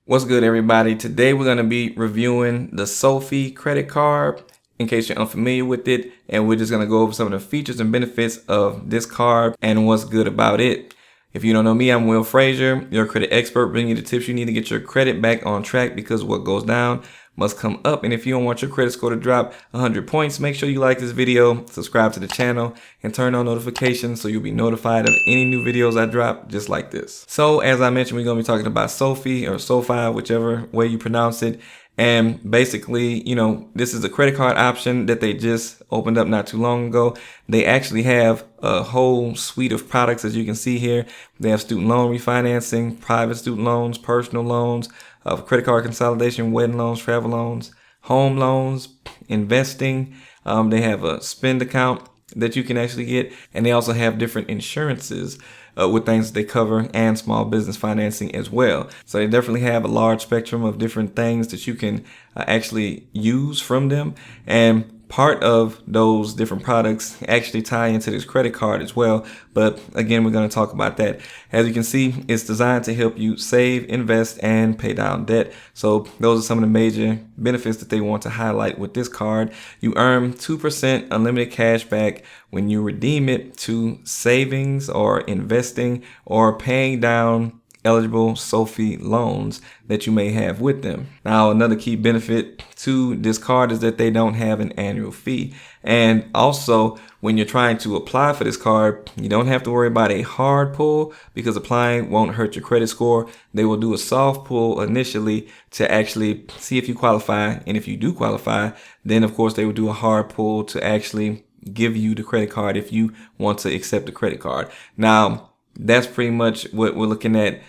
What's good, everybody? Today we're going to be reviewing the SoFi credit card in case you're unfamiliar with it, and we're just going to go over some of the features and benefits of this card and what's good about it. If you don't know me, I'm Will Frazier, your credit expert, bringing you the tips you need to get your credit back on track, because what goes down must come up. And if you don't want your credit score to drop 100 points, make sure you like this video, subscribe to the channel, and turn on notifications so you'll be notified of any new videos I drop just like this. So as I mentioned, we're going to be talking about SoFi or SoFi, whichever way you pronounce it. And basically, this is a credit card option that they just opened up not too long ago. They actually have a whole suite of products, as you can see here. They have student loan refinancing, private student loans, personal loans, credit card consolidation, wedding loans, travel loans, home loans, investing. They have a spend account that you can actually get, and they also have different insurances with things that they cover, and small business financing as well. So they definitely have a large spectrum of different things that you can actually use from them. And part of those different products actually tie into this credit card as well. But again, we're going to talk about that. As you can see, it's designed to help you save, invest, and pay down debt. So those are some of the major benefits that they want to highlight with this card. You earn 2% unlimited cash back when you redeem it to savings or investing or paying down eligible SoFi loans that you may have with them. Now, another key benefit to this card is that they don't have an annual fee. And also, when you're trying to apply for this card, you don't have to worry about a hard pull, because applying won't hurt your credit score. They will do a soft pull initially to actually see if you qualify. And if you do qualify, then of course they will do a hard pull to actually give you the credit card if you want to accept the credit card. Now, that's pretty much what we're looking at,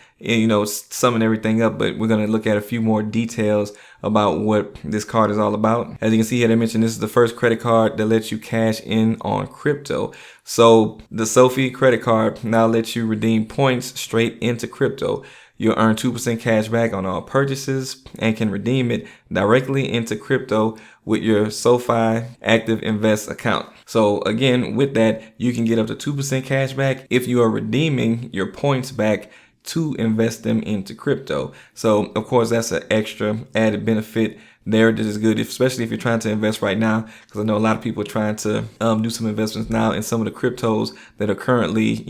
summing everything up, but we're going to look at a few more details about what this card is all about. As you can see here, they mentioned this is the first credit card that lets you cash in on crypto. So the SoFi credit card now lets you redeem points straight into crypto. You'll earn 2% cash back on all purchases and can redeem it directly into crypto with your SoFi Active Invest account. So again, with that, you can get up to 2% cash back if you are redeeming your points back to invest them into crypto. So of course, that's an extra added benefit there that is good, especially if you're trying to invest right now, because I know a lot of people are trying to do some investments now in some of the cryptos that are currently,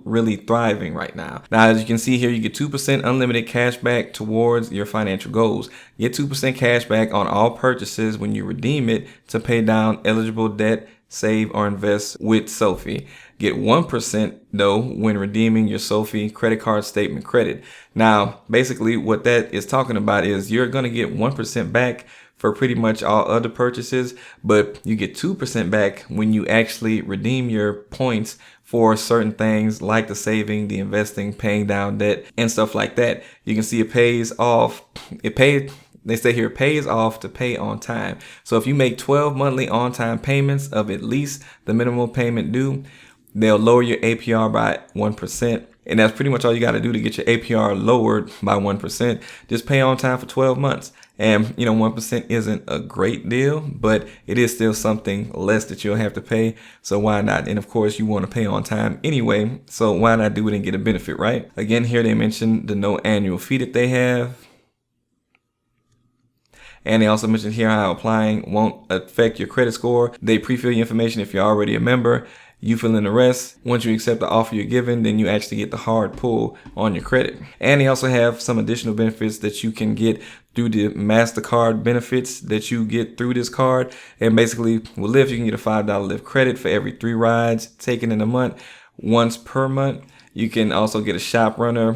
really thriving right now. Now, as you can see here, you get 2% unlimited cash back towards your financial goals. Get 2% cash back on all purchases when you redeem it to pay down eligible debt, save, or invest with SoFi. Get 1% though when redeeming your SoFi credit card statement credit. Now, basically what that is talking about is you're going to get 1% back for pretty much all other purchases, but you get 2% back when you actually redeem your points for certain things like the saving, the investing, paying down debt, and stuff like that. You can see it pays off. They say here, pays off to pay on time. So if you make 12 monthly on-time payments of at least the minimum payment due, they'll lower your APR by 1. And that's pretty much all you got to do to get your APR lowered by 1%. Just pay on time for 12 months. And, 1% isn't a great deal, but it is still something less that you'll have to pay. So why not? And of course, you want to pay on time anyway. So why not do it and get a benefit, right? Again, here they mentioned the no annual fee that they have. And they also mentioned here how applying won't affect your credit score. They pre-fill your information if you're already a member. You fill in the rest. Once you accept the offer you're given, then you actually get the hard pull on your credit. And they also have some additional benefits that you can get through the MasterCard benefits that you get through this card. And basically with Lyft, you can get a $5 Lyft credit for every 3 rides taken in a month, once per month. You can also get a Shop Runner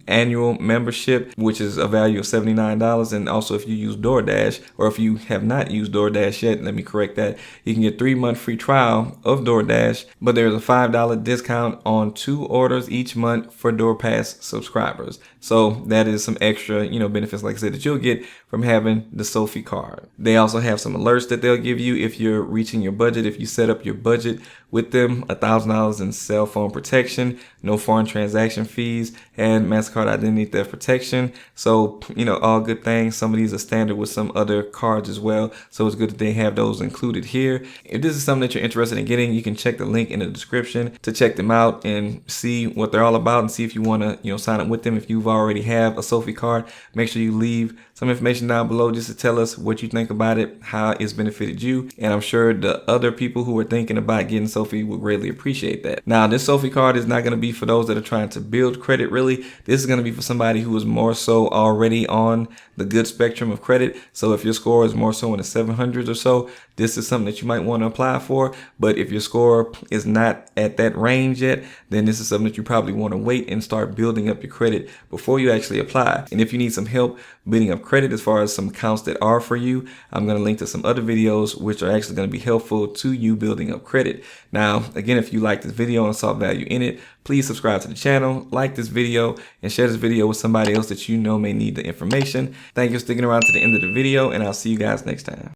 annual membership, which is a value of $79. And also if you use DoorDash, or if you have not used DoorDash yet, let me correct that, you can get 3-month free trial of DoorDash, but there's a $5 discount on 2 orders each month for DoorPass subscribers. So that is some extra, benefits, like I said, that you'll get from having the SoFi card. They also have some alerts that they'll give you if you're reaching your budget. If you set up your budget with them, $1,000 in cell phone protection, no foreign transaction fees, and MasterCard identity theft protection. So, all good things. Some of these are standard with some other cards as well. So it's good that they have those included here. If this is something that you're interested in getting, you can check the link in the description to check them out and see what they're all about and see if you want to, sign up with them. If you've already have a SoFi card, make sure you leave some information down below just to tell us what you think about it, how it's benefited you. And I'm sure the other people who are thinking about getting SoFi would greatly appreciate that. Now, this SoFi card is not going to be for those that are trying to build credit, really. This is going to be for somebody who is more so already on the good spectrum of credit. So if your score is more so in the 700s or so, this is something that you might want to apply for. But if your score is not at that range yet, then this is something that you probably want to wait and start building up your credit before you actually apply. And if you need some help building up credit as far as some accounts that are for you, I'm going to link to some other videos which are actually going to be helpful to you building up credit. Now, again, if you like this video and saw value in it, please subscribe to the channel, like this video, and share this video with somebody else that you know may need the information. Thank you for sticking around to the end of the video, and I'll see you guys next time.